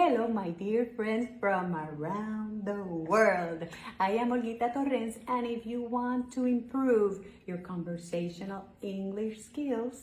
Hello, my dear friends from around the world. I am Olguita Torrens, and if you want to improve your conversational English skills,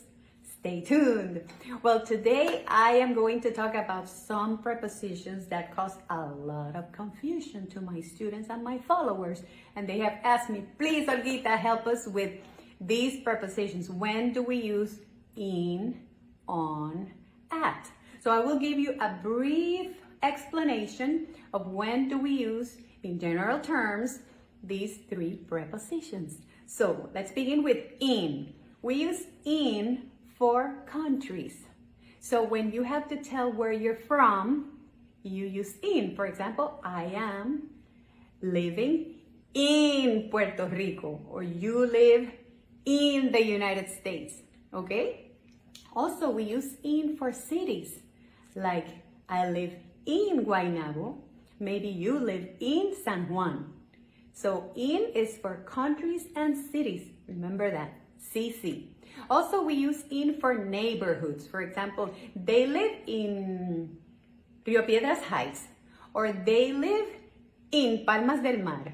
stay tuned. Well, today I am going to talk about some prepositions that cause a lot of confusion to my students and my followers. And they have asked me, please, Olguita, help us with these prepositions. When do we use in, on, at? So I will give you a brief explanation of when do we use, in general terms, these three prepositions. So let's begin with in. We use in for countries. So when you have to tell where you're from, you use in. For example, I am living in Puerto Rico, or you live in the United States, okay? Also, we use in for cities. Like, I live in Guaynabo, maybe you live in San Juan. So in is for countries and cities. Remember that, CC. Also, we use in for neighborhoods. For example, they live in Rio Piedras Heights, or they live in Palmas del Mar,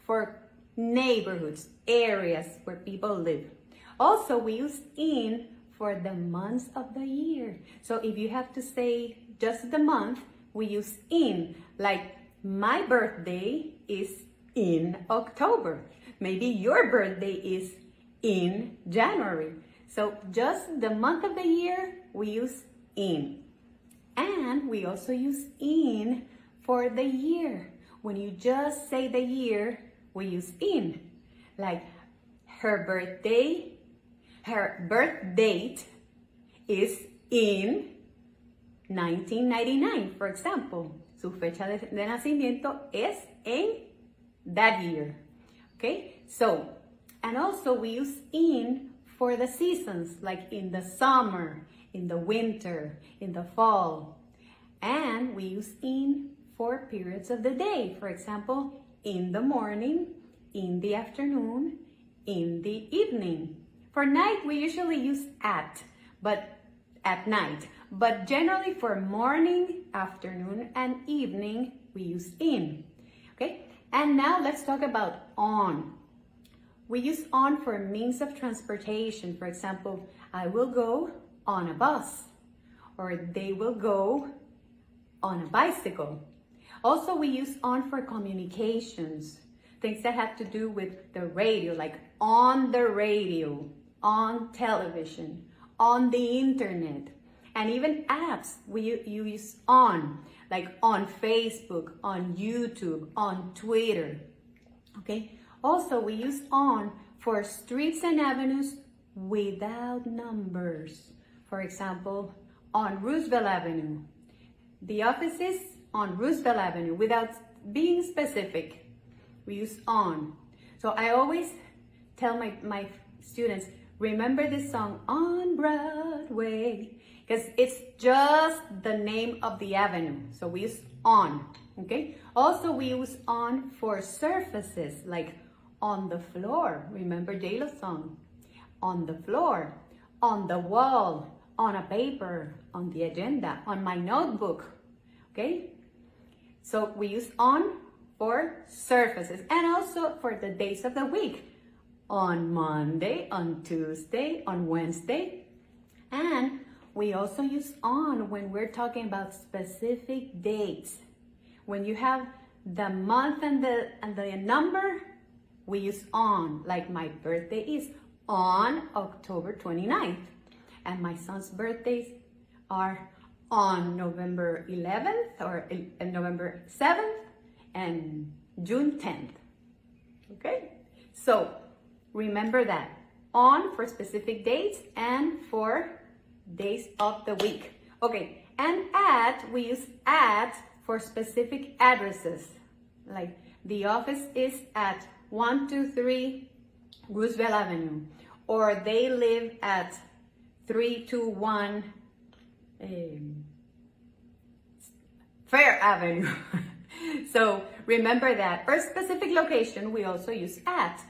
for neighborhoods, areas where people live. Also, we use in for the months of the year. So if you have to say just the month, we use in. Like, my birthday is in October. Maybe your birthday is in January. So just the month of the year, we use in. And we also use in for the year. When you just say the year, we use in. Like, her birth date is in 1999, for example. Su fecha de nacimiento es en that year. Okay? So, and also we use in for the seasons, like in the summer, in the winter, in the fall. And we use in for periods of the day. For example, in the morning, in the afternoon, in the evening. For night, we usually use at night. But generally for morning, afternoon, and evening, we use in. Okay? And now let's talk about on. We use on for means of transportation. For example, I will go on a bus, or they will go on a bicycle. Also, we use on for communications. Things that have to do with the radio, like on the radio, on television, on the internet, and even apps you use on, like on Facebook, on YouTube, on Twitter, okay? Also, we use on for streets and avenues without numbers. For example, on Roosevelt Avenue. The office is on Roosevelt Avenue without being specific. We use on. So I always tell my students, remember this song, On Broadway, because it's just the name of the avenue. So we use on, okay? Also, we use on for surfaces, like on the floor. Remember J-Lo's song? On the floor, on the wall, on a paper, on the agenda, on my notebook, okay? So we use on for surfaces, and also for the days of the week. On Monday, on Tuesday, on Wednesday. And we also use on when we're talking about specific dates. When you have the month and the number, we use on. Like, my birthday is on October 29th. And my son's birthdays are on November 11th, or November 7th, and June 10th. Okay? So, remember that. On for specific dates and for days of the week. Okay, and at, we use at for specific addresses. Like, the office is at 123 Roosevelt Avenue, or they live at 321 Fair Avenue. So remember that. For specific location, we also use at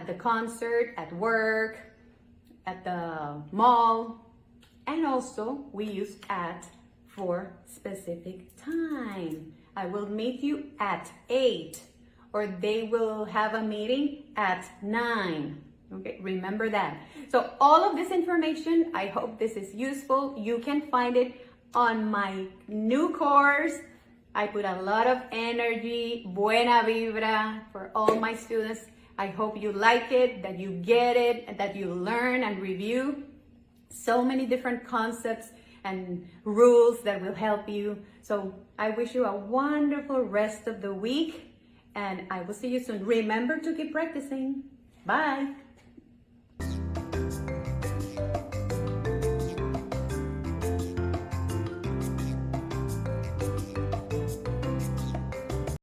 the concert, at work, at the mall, and also we use at for specific time. I will meet you at 8, or they will have a meeting at 9. Okay, remember that. So all of this information, I hope this is useful. You can find it on my new course. I put a lot of energy, buena vibra for all my students. I hope you like it, that you get it, and that you learn and review so many different concepts and rules that will help you. So I wish you a wonderful rest of the week, and I will see you soon. Remember to keep practicing. Bye.